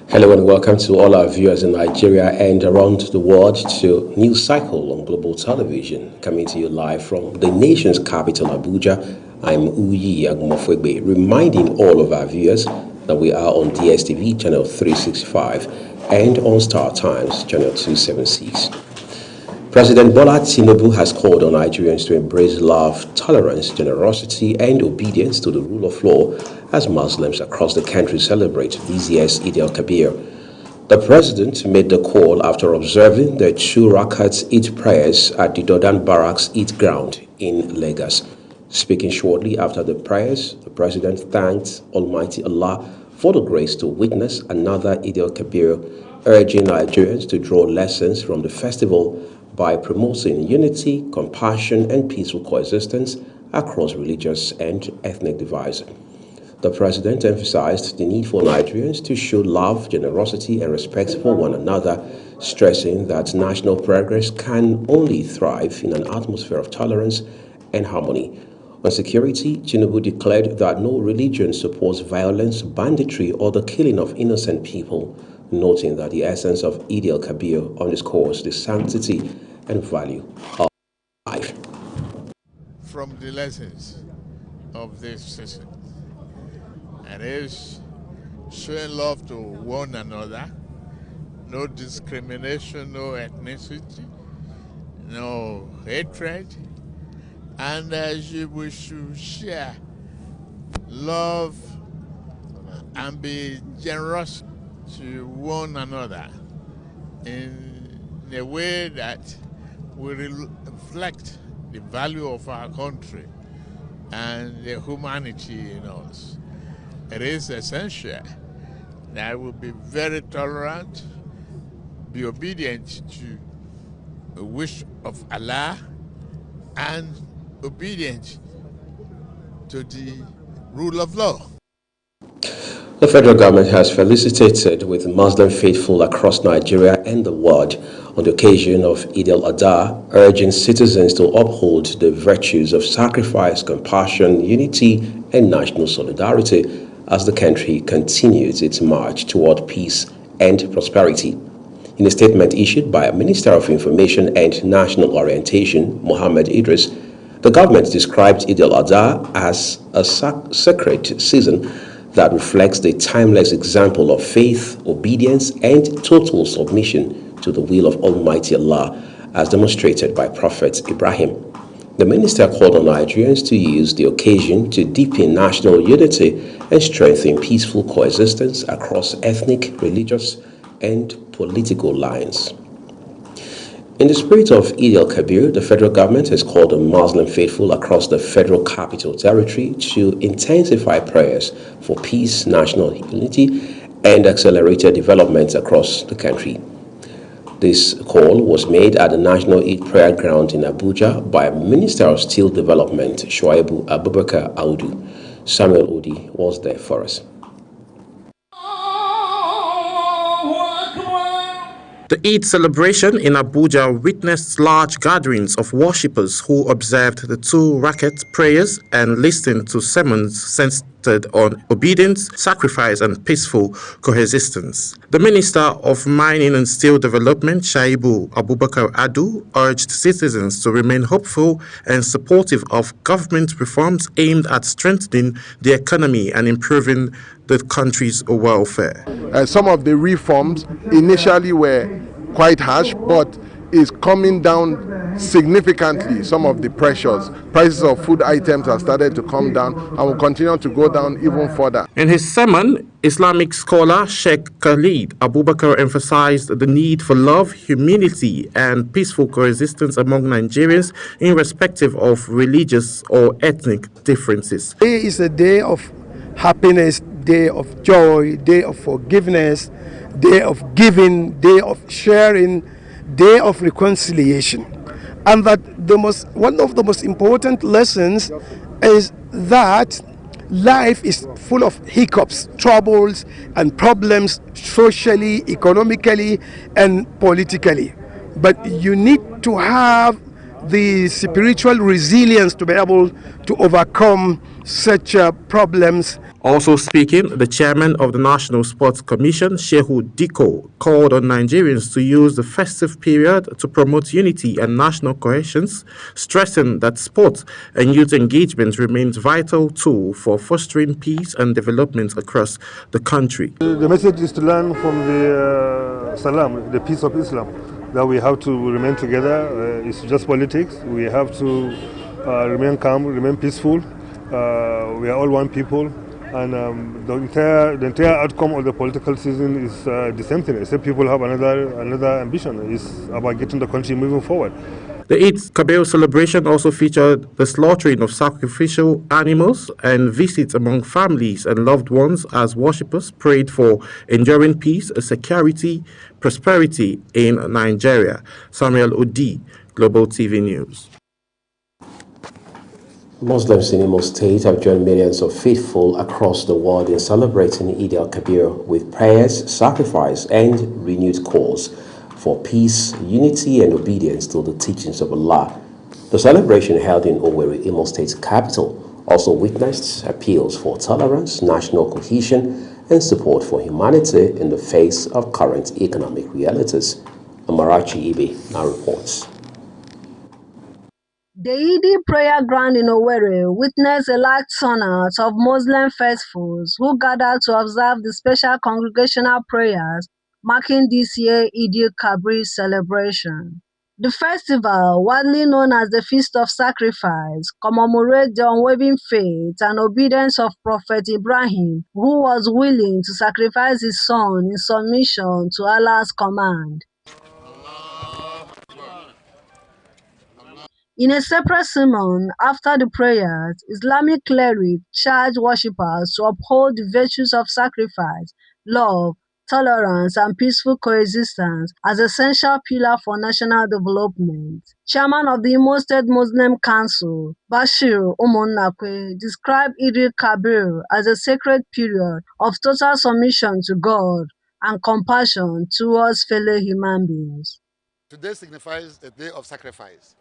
Hello and welcome to all our viewers in Nigeria and around the world to News Cycle on Global Television, coming to you live from the nation's capital, Abuja. I'm Uyi Agumofwegbe, reminding all of our viewers that we are on DSTV channel 365 and on Star Times channel 276. President Bola Tinubu has called on Nigerians to embrace love, tolerance, generosity, and obedience to the rule of law as Muslims across the country celebrate this year's Eid al-Kabir. The president made the call after observing the 2 Rakat Eid prayers at the Dodan Barracks Eid ground in Lagos. Speaking shortly after the prayers, the president thanked Almighty Allah for the grace to witness another Eid al-Kabir, urging Nigerians to draw lessons from the festival by promoting unity, compassion, and peaceful coexistence across religious and ethnic divides. The president emphasized the need for Nigerians to show love, generosity, and respect for one another, stressing that national progress can only thrive in an atmosphere of tolerance and harmony. On security, Tinubu declared that no religion supports violence, banditry, or the killing of innocent people, noting that the essence of Eid al-Kabir underscores the sanctity and value of life. From the lessons of this season, and is showing love to one another, no discrimination, no ethnicity, no hatred, and we should share love and be generous to one another in a way that will reflect the value of our country and the humanity in us. It is essential that we be very tolerant, be obedient to the wish of Allah, and obedient to the rule of law. The federal government has felicitated with Muslim faithful across Nigeria and the world on the occasion of Eid al-Adha, urging citizens to uphold the virtues of sacrifice, compassion, unity, and national solidarity as the country continues its march toward peace and prosperity. In a statement issued by Minister of Information and National Orientation, Mohammed Idris, the government described Eid al-Adha as a sacred season that reflects the timeless example of faith, obedience, and total submission to the will of Almighty Allah, as demonstrated by Prophet Ibrahim. The minister called on Nigerians to use the occasion to deepen national unity and strengthen peaceful coexistence across ethnic, religious, and political lines. In the spirit of Eid al-Kabir, the federal government has called on Muslim faithful across the Federal Capital Territory to intensify prayers for peace, national unity, and accelerated development across the country. This call was made at the National Eid Prayer Ground in Abuja by Minister of Steel Development, Shuaibu Abubakar Audu. Samuel Odi was there for us. The Eid celebration in Abuja witnessed large gatherings of worshippers who observed the 2 Rakat prayers and listened to sermons centered on obedience, sacrifice, and peaceful coexistence. The Minister of Mining and Steel Development, Shuaibu Abubakar Audu, urged citizens to remain hopeful and supportive of government reforms aimed at strengthening the economy and improving the country's welfare. Some of the reforms initially were quite harsh, but is coming down significantly. Some of the prices of food items have started to come down and will continue to go down even further. In his sermon, Islamic scholar Sheikh Khalid Abubakar emphasized the need for love, humility, and peaceful coexistence among Nigerians irrespective of religious or ethnic differences. Today is a day of happiness, day of joy, day of forgiveness, day of giving, day of sharing, day of reconciliation. And that one of the most important lessons is that life is full of hiccups, troubles, and problems socially, economically, and politically. But you need to have the spiritual resilience to be able to overcome such problems. Also speaking, the chairman of the National Sports Commission, Shehu Diko, called on Nigerians to use the festive period to promote unity and national cohesion, stressing that sport and youth engagement remains vital tool for fostering peace and development across the country. The message is to learn from the Salam, the peace of Islam, that we have to remain together. It's just politics. We have to remain calm, remain peaceful. We are all one people. And the entire outcome of the political season is the same thing, except people have another ambition. It's about getting the country moving forward. The Eid Kabir celebration also featured the slaughtering of sacrificial animals and visits among families and loved ones as worshippers prayed for enduring peace, security, prosperity in Nigeria. Samuel Odi, Global TV News. Muslims in Imo State have joined millions of faithful across the world in celebrating Eid al-Kabir with prayers, sacrifice, and renewed calls for peace, unity, and obedience to the teachings of Allah. The celebration held in Owerri, Imo State's capital, also witnessed appeals for tolerance, national cohesion, and support for humanity in the face of current economic realities. Amarachi Ibe now reports. The Eid prayer ground in Owerri witnessed a large turnout of Muslim faithfuls who gathered to observe the special congregational prayers marking this year's Eid al-Kabir celebration. The festival, widely known as the Feast of Sacrifice, commemorates the unwavering faith and obedience of Prophet Ibrahim, who was willing to sacrifice his son in submission to Allah's command. In a separate sermon after the prayers, Islamic clerics charged worshippers to uphold the virtues of sacrifice, love, tolerance, and peaceful coexistence as essential pillars for national development. Chairman of the Imo State Muslim Council, Bashir Umonnakwe, described Eid al-Kabir as a sacred period of total submission to God and compassion towards fellow human beings. Today signifies a day of sacrifice.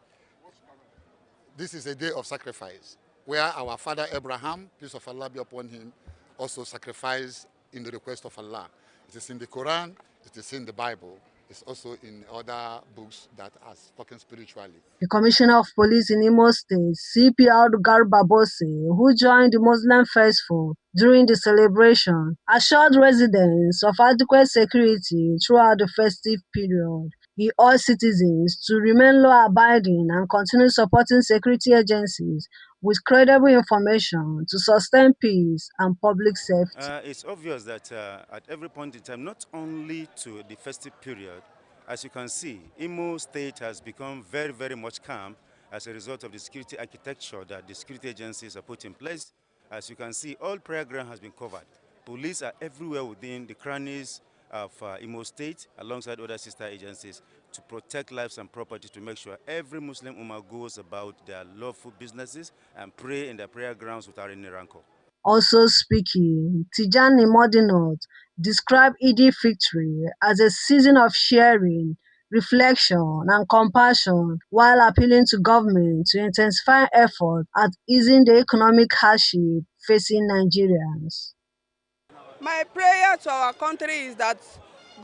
This is a day of sacrifice where our father Abraham, peace of Allah be upon him, also sacrificed in the request of Allah. It is in the Quran, it is in the Bible, it's also in other books that are spoken spiritually. The Commissioner of Police in Imo State, CP Audugar Babose, who joined the Muslim faithful during the celebration, assured residents of adequate security throughout the festive period. He urged citizens to remain law-abiding and continue supporting security agencies with credible information to sustain peace and public safety. It's obvious that at every point in time, not only to the festive period, as you can see, Imo State has become very, very much calm as a result of the security architecture that the security agencies have put in place. As you can see, all prayer ground has been covered. Police are everywhere within the crannies of Imo State, alongside other sister agencies, to protect lives and property, to make sure every Muslim Ummah goes about their lawful businesses and pray in their prayer grounds without any rancor. Also speaking, Tijani Modinot described Eid victory as a season of sharing, reflection, and compassion, while appealing to government to intensify effort at easing the economic hardship facing Nigerians. My prayer to our country is that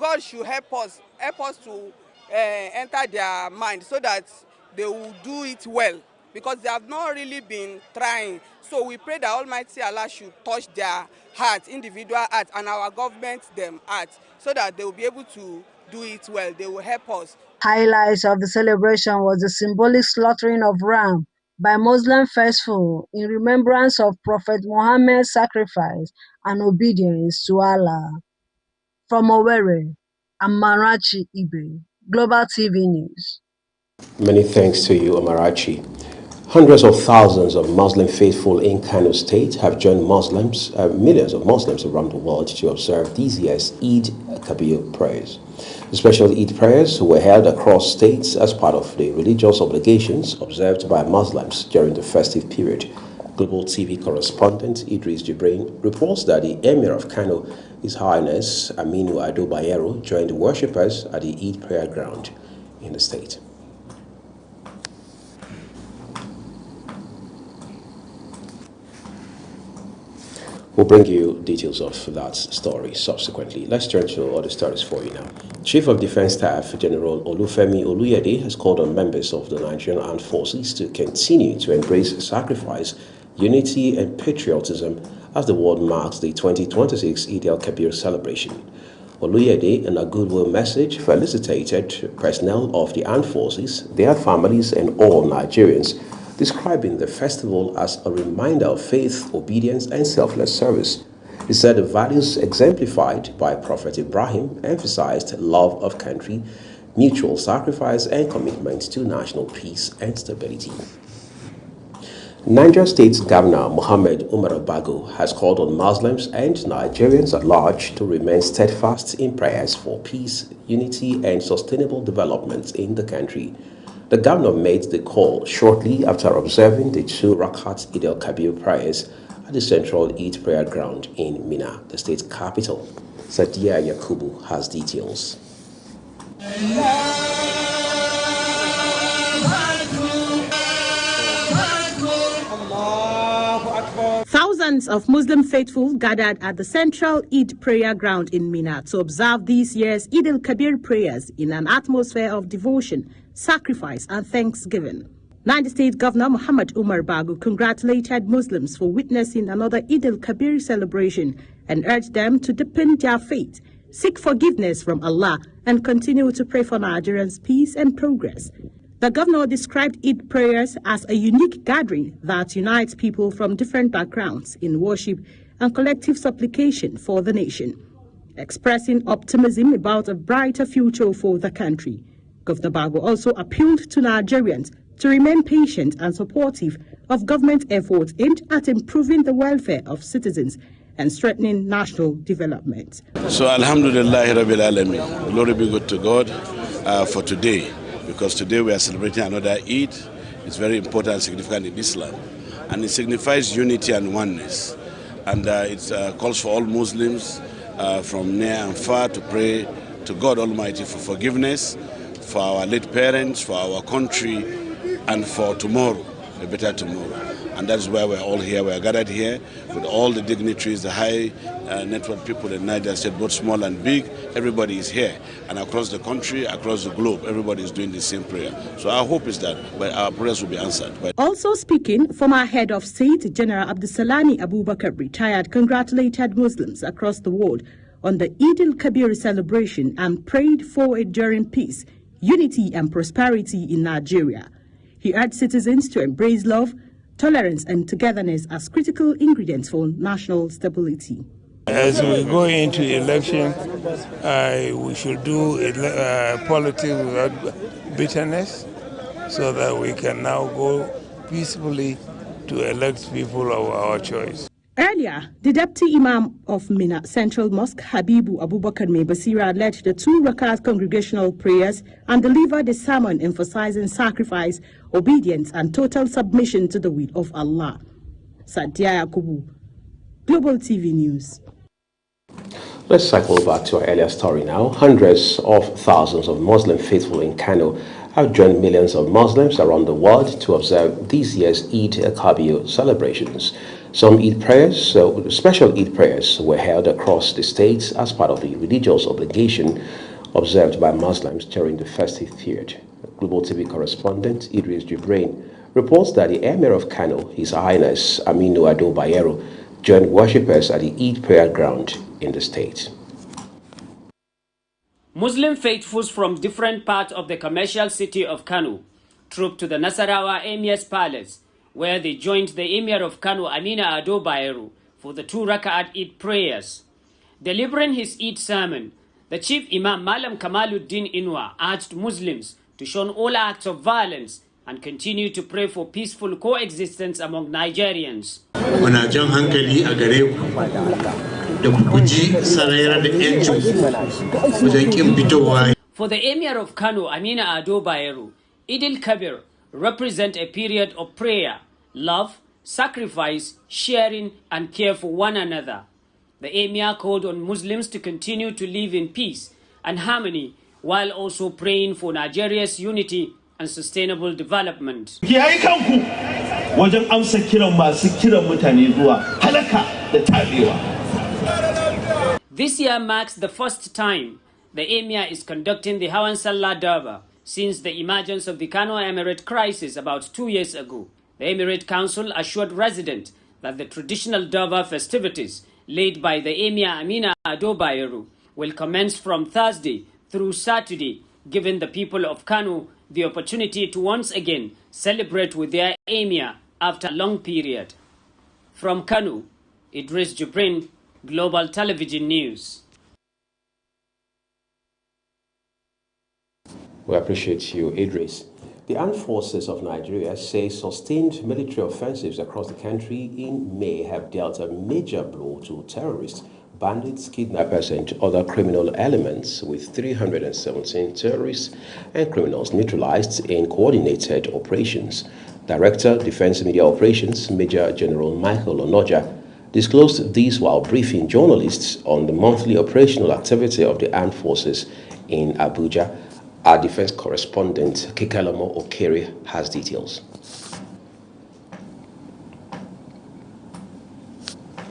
God should help us to enter their mind so that they will do it well, because they have not really been trying. So we pray that Almighty Allah should touch their heart, individual heart, and our government them heart, so that they will be able to do it well. They will help us. Highlights of the celebration was the symbolic slaughtering of ram by Muslim faithful in remembrance of Prophet Muhammad's sacrifice and obedience to Allah. From Owerri, Amarachi Ibe, Global TV News. Many thanks to you, Amarachi. Hundreds of thousands of Muslim faithful in Kano State have joined millions of Muslims around the world to observe this year's Eid Kabir prayers. The special Eid prayers were held across states as part of the religious obligations observed by Muslims during the festive period. Global TV correspondent Idris Jibrain reports that the Emir of Kano, His Highness Aminu Ado Bayero, joined the worshippers at the Eid prayer ground in the state. We'll bring you details of that story subsequently. Let's turn to other stories for you now. Chief of Defense Staff General Olufemi Oluyede has called on members of the Nigerian Armed Forces to continue to embrace sacrifice, unity and patriotism as the world marks the 2026 Eid al-Kabir celebration. Oluyede, in a goodwill message, felicitated personnel of the armed forces, their families and all Nigerians, describing the festival as a reminder of faith, obedience, and selfless service. He said the values exemplified by Prophet Ibrahim emphasized love of country, mutual sacrifice, and commitment to national peace and stability. Niger State's Governor Mohammed Umar Bago has called on Muslims and Nigerians at large to remain steadfast in prayers for peace, unity, and sustainable development in the country. The governor made the call shortly after observing the 2 Rakat Eid al-Kabir prayers at the Central Eid Prayer Ground in Mina, the state's capital. Sadia Yakubu has details. Thousands of Muslim faithful gathered at the Central Eid Prayer Ground in Mina to observe this year's Eid al-Kabir prayers in an atmosphere of devotion, sacrifice and thanksgiving. Niger State Governor Muhammad Umar Bago congratulated Muslims for witnessing another Eid al-Kabir celebration and urged them to deepen their faith, seek forgiveness from Allah and continue to pray for Nigerians' peace and progress. The governor described Eid prayers as a unique gathering that unites people from different backgrounds in worship and collective supplication for the nation, expressing optimism about a brighter future for the country. Governor Bago also appealed to Nigerians to remain patient and supportive of government efforts aimed at improving the welfare of citizens and strengthening national development. So Alhamdulillah Rabbil Alameen, glory be good to God for today, because today we are celebrating another Eid. It's very important and significant in Islam, and it signifies unity and oneness, and it calls for all Muslims from near and far to pray to God Almighty for forgiveness, for our late parents, for our country, and for tomorrow, a better tomorrow. And that's why we're all here. We're gathered here with all the dignitaries, the high net worth people in Niger State, both small and big. Everybody is here. And across the country, across the globe, everybody is doing the same prayer. So our hope is that our prayers will be answered. Also speaking, former head of state, General Abdusalami Abubakar, retired, congratulated Muslims across the world on the Eid al-Kabir celebration and prayed for enduring peace, unity and prosperity in Nigeria. He urged citizens to embrace love, tolerance and togetherness as critical ingredients for national stability. As we go into election, we should do politics without bitterness, so that we can now go peacefully to elect people of our choice. Earlier, the Deputy Imam of Mina Central Mosque, Habibu Abubakar Basira, led the 2 Rakat congregational prayers and delivered a sermon emphasizing sacrifice, obedience and total submission to the will of Allah. Sadia Yakubu, Global TV News. Let's cycle back to our earlier story now. Hundreds of thousands of Muslim faithful in Kano have joined millions of Muslims around the world to observe this year's Eid al-Kabir celebrations. Some Eid prayers, special Eid prayers, were held across the states as part of the religious obligation observed by Muslims during the festive period. Global TV correspondent Idris Jibrain reports that the Emir of Kano, His Highness Aminu Ado Bayero, joined worshippers at the Eid prayer ground in the state. Muslim faithfuls from different parts of the commercial city of Kano trooped to the Nasarawa Emir's palace, where they joined the Emir of Kano, Aminu Ado Bayero, for the 2 Raka'at Eid prayers. Delivering his Eid sermon, the Chief Imam Malam Kamaluddin Inwa urged Muslims to shun all acts of violence and continue to pray for peaceful coexistence among Nigerians. Muna jan hankali a gare ku da ku guji sarayar da yancin ku wajen kin fitowa. For the Emir of Kano, Aminu Ado Bayero, Eid al-Kabir represent a period of prayer, love, sacrifice, sharing and care for one another. The Emir called on Muslims to continue to live in peace and harmony while also praying for Nigeria's unity and sustainable development. Ki yayi kanku wajen amsa kiran masu kiran mutane zuwa halaka This year marks the first time the Emir is conducting the Hawan Sallah Durbar since the emergence of the Kano Emirate crisis about 2 years ago. The Emirate Council assured residents that the traditional Durbar festivities led by the Emir Amina Ado Bayero will commence from Thursday through Saturday, giving the people of Kano the opportunity to once again celebrate with their Emir after a long period. From Kano, Idris Jibrin, Global Television News. We appreciate you, Idris. The Armed Forces of Nigeria say sustained military offensives across the country in May have dealt a major blow to terrorists, bandits, kidnappers, and other criminal elements, with 317 terrorists and criminals neutralized in coordinated operations. Director, Defense Media Operations, Major General Michael Onoja, disclosed this while briefing journalists on the monthly operational activity of the armed forces in Abuja. Our defense correspondent, Kekalomo Okere, has details.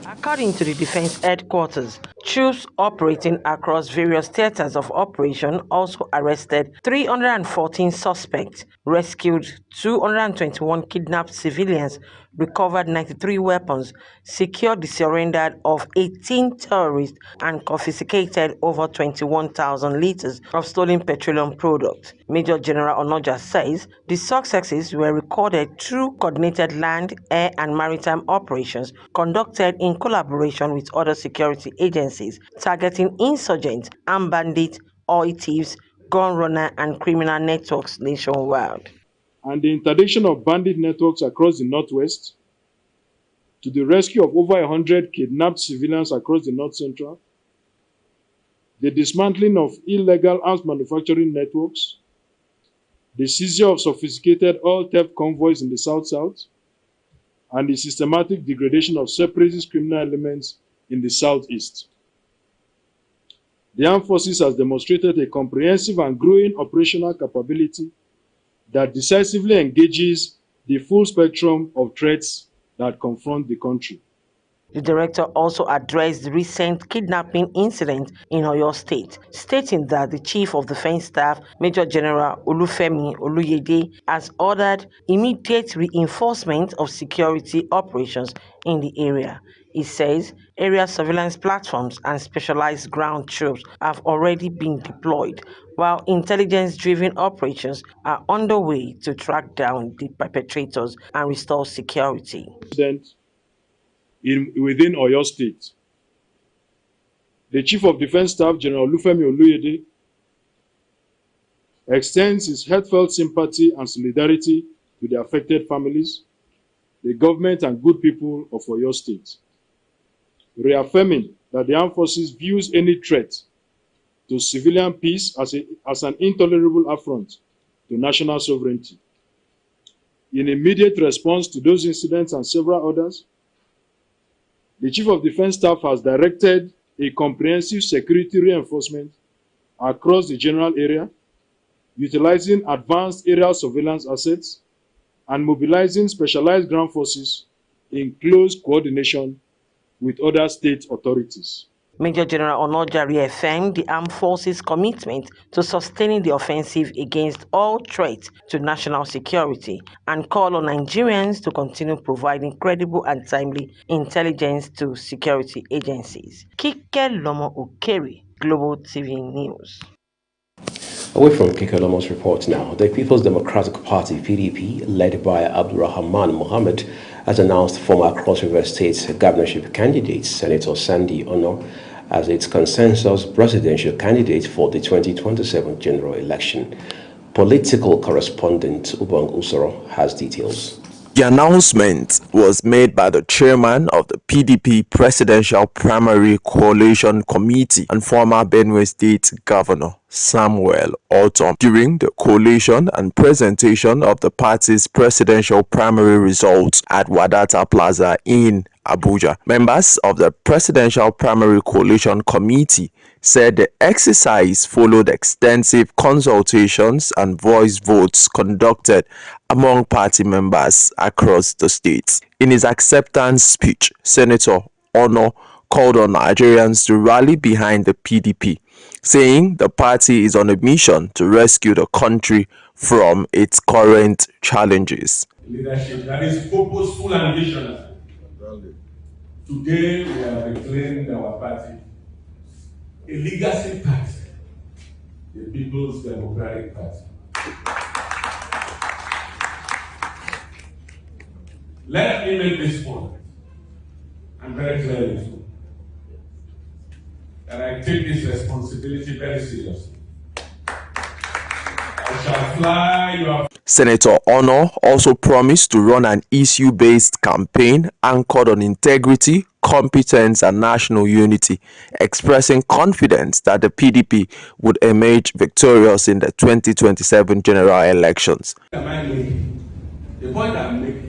According to the Defense Headquarters, troops operating across various theaters of operation also arrested 314 suspects, rescued 221 kidnapped civilians, recovered 93 weapons, secured the surrender of 18 terrorists, and confiscated over 21,000 liters of stolen petroleum products. Major General Onoja says the successes were recorded through coordinated land, air, and maritime operations conducted in collaboration with other security agencies, targeting insurgents, armed bandits, oil thieves, gun runner, and criminal networks nationwide. And the interdiction of bandit networks across the Northwest, to the rescue of over 100 kidnapped civilians across the North Central, the dismantling of illegal arms manufacturing networks, the seizure of sophisticated oil theft convoys in the South-South, and the systematic degradation of separatist criminal elements in the Southeast. The Armed Forces has demonstrated a comprehensive and growing operational capability that decisively engages the full spectrum of threats that confront the country. The director also addressed the recent kidnapping incident in Oyo State, stating that the Chief of Defense Staff, Major General Olufemi Oluyede, has ordered immediate reinforcement of security operations in the area. He says area surveillance platforms and specialized ground troops have already been deployed, while intelligence-driven operations are underway to track down the perpetrators and restore security. Within Oyo State, the Chief of Defense Staff, General Olufemi Oluyede, extends his heartfelt sympathy and solidarity to the affected families, the government, and good people of Oyo State, reaffirming that the Armed Forces views any threat to civilian peace as an intolerable affront to national sovereignty. In immediate response to those incidents and several others, the Chief of Defense Staff has directed a comprehensive security reinforcement across the general area, utilizing advanced aerial surveillance assets and mobilizing specialized ground forces in close coordination with other state authorities. Major General Onoja reaffirmed the Armed Forces' commitment to sustaining the offensive against all threats to national security and called on Nigerians to continue providing credible and timely intelligence to security agencies. Kike Lomo Okere, Global TV News. Away from Kike Lomo's report now, the People's Democratic Party, PDP, led by Abdurrahman Mohammed, has announced former Cross River State governorship candidate, Senator Sandy Ono, as its consensus presidential candidate for the 2027 general election. Political correspondent Ubang Usoro has details. The announcement was made by the chairman of the PDP Presidential Primary Coalition Committee and former Benue State Governor Samuel Ortom during the coalition and presentation of the party's presidential primary results at Wadata Plaza in Abuja. Members of the Presidential Primary Coalition Committee said the exercise followed extensive consultations and voice votes conducted among party members across the states. In his acceptance speech, Senator Ono called on Nigerians to rally behind the PDP, saying the party is on a mission to rescue the country from its current challenges. Leadership that is purposeful and visionary. Today we have reclaimed our party, a legacy party, the People's Democratic Party. Let me make this point, and very clearly too, that I take this responsibility very seriously. I shall fly your... Senator Ono also promised to run an issue-based campaign anchored on integrity, competence, and national unity, expressing confidence that the PDP would emerge victorious in the 2027 general elections. The point I'm making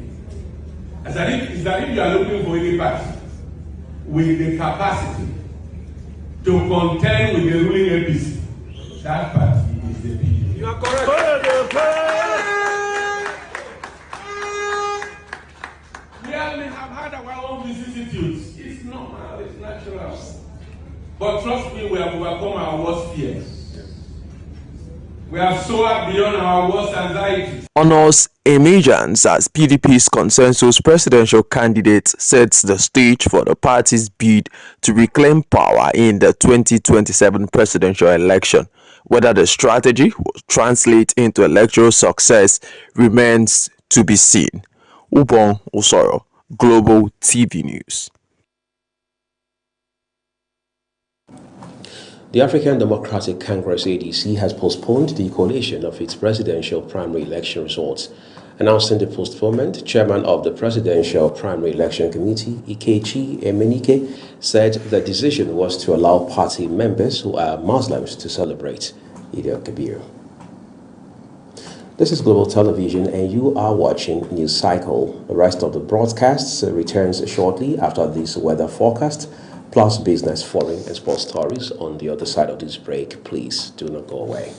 is that if you are looking for any party with the capacity to contend with the ruling APC, that party is the PDP. You are correct. We have had our own vicissitudes. It's normal, it's natural. But trust me, we have overcome our worst fears. We have soared beyond our worst anxieties. Ono's emergence as PDP's consensus presidential candidate sets the stage for the party's bid to reclaim power in the 2027 presidential election. Whether the strategy will translate into electoral success remains to be seen. Ubong Osoro, Global TV News. The African Democratic Congress ADC has postponed the collation of its presidential primary election results. Announcing the postponement, Chairman of the Presidential Primary Election Committee, Ikechi Emenike, said the decision was to allow party members who are Muslims to celebrate Eid al-Kabir. This is Global Television and you are watching News Cycle. The rest of the broadcasts returns shortly after this weather forecast, plus business, foreign and sports stories on the other side of this break. Please do not go away.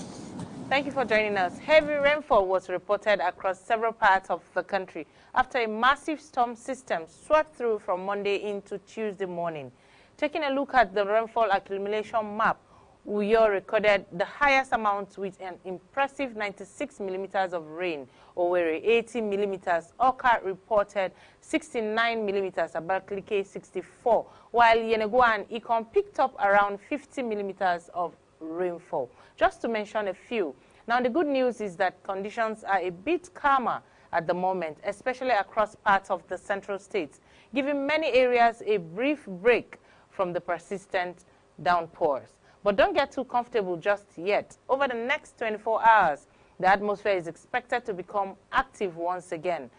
Thank you for joining us. Heavy rainfall was reported across several parts of the country after a massive storm system swept through from Monday into Tuesday morning. Taking a look at the rainfall accumulation map, Uyo recorded the highest amount with an impressive 96 millimeters of rain, Owerri 80 millimeters, Oka reported 69 millimeters, Abakaliki 64, while Yenagoa and Ikon picked up around 50 millimeters of rainfall. Just to mention a few. Now the good news is that conditions are a bit calmer at the moment, especially across parts of the central states, giving many areas a brief break from the persistent downpours. But don't get too comfortable just yet. Over the next 24 hours, the atmosphere is expected to become active once again,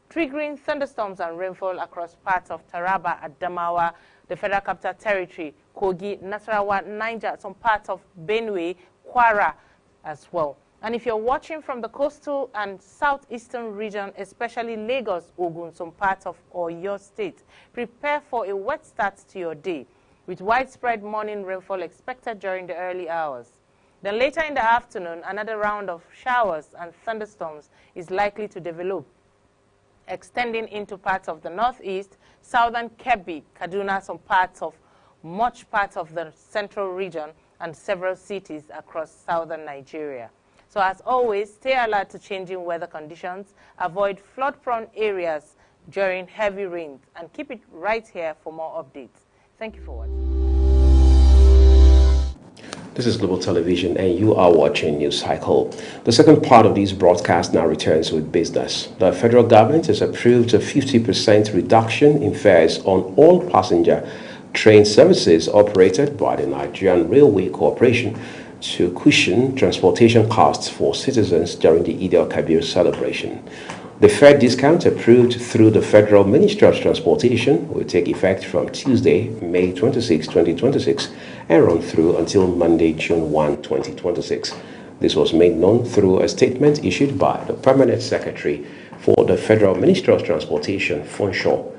triggering thunderstorms and rainfall across parts of Taraba, Adamawa, the Federal Capital Territory, Kogi, Nasarawa, Niger, some parts of Benue, Kwara as well. And if you're watching from the coastal and southeastern region, especially Lagos, Ogun, some parts of Oyo State, prepare for a wet start to your day, with widespread morning rainfall expected during the early hours. Then later in the afternoon, another round of showers and thunderstorms is likely to develop, extending into parts of the northeast, southern Kebbi, Kaduna, some parts of much parts of the central region, and several cities across southern Nigeria. So as always, stay alert to changing weather conditions, avoid flood-prone areas during heavy rains, and keep it right here for more updates. Thank you for watching. This is Global Television and you are watching News Cycle. The second part of this broadcast now returns with business. The federal government has approved a 50% reduction in fares on all passenger train services operated by the Nigerian Railway Corporation to cushion transportation costs for citizens during the Eid al-Kabir celebration. The fare discount approved through the Federal Ministry of Transportation will take effect from Tuesday, May 26, 2026 and run through until Monday, June 1, 2026. This was made known through a statement issued by the Permanent Secretary for the Federal Ministry of Transportation, Funsho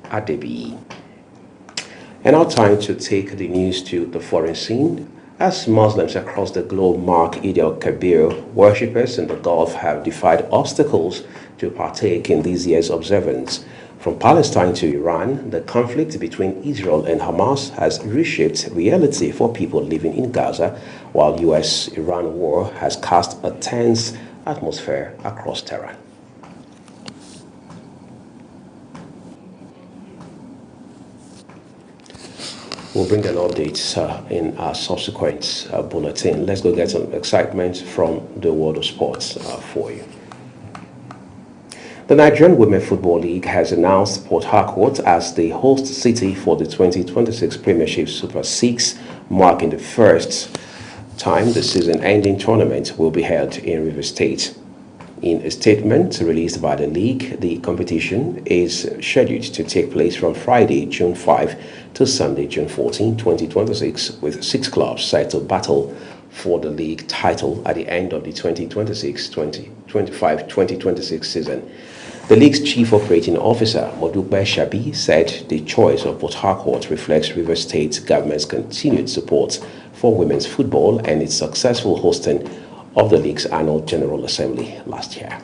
Adebi. And now time to take the news to the foreign scene. As Muslims across the globe mark Eid al-Kabir, worshippers in the Gulf have defied obstacles to partake in this year's observance. From Palestine to Iran, the conflict between Israel and Hamas has reshaped reality for people living in Gaza, while US-Iran war has cast a tense atmosphere across Tehran. We'll bring an update in our subsequent bulletin. Let's go get some excitement from the world of sports for you. The Nigerian Women Football League has announced Port Harcourt as the host city for the 2026 Premiership Super 6, marking the first time the season-ending tournament will be held in Rivers State. In a statement released by the league, the competition is scheduled to take place from Friday, June 5 to Sunday, June 14, 2026, with 6 clubs set to battle for the league title at the end of the 2025-2026 season. The league's chief operating officer, Modupe Shabi, said the choice of Port Harcourt reflects Rivers State government's continued support for women's football and its successful hosting of the league's annual General Assembly last year.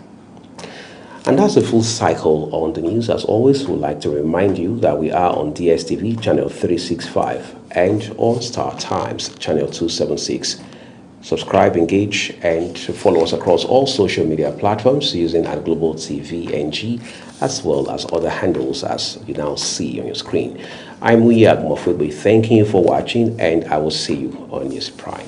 And that's the full cycle on the news. As always, we'd like to remind you that we are on DSTV channel 365 and on Star Times channel 276. Subscribe, engage, and follow us across all social media platforms using @Global TV NG, as well as other handles as you now see on your screen. I'm Uyi Agumofugbe, thanking you for watching, and I will see you on News Prime.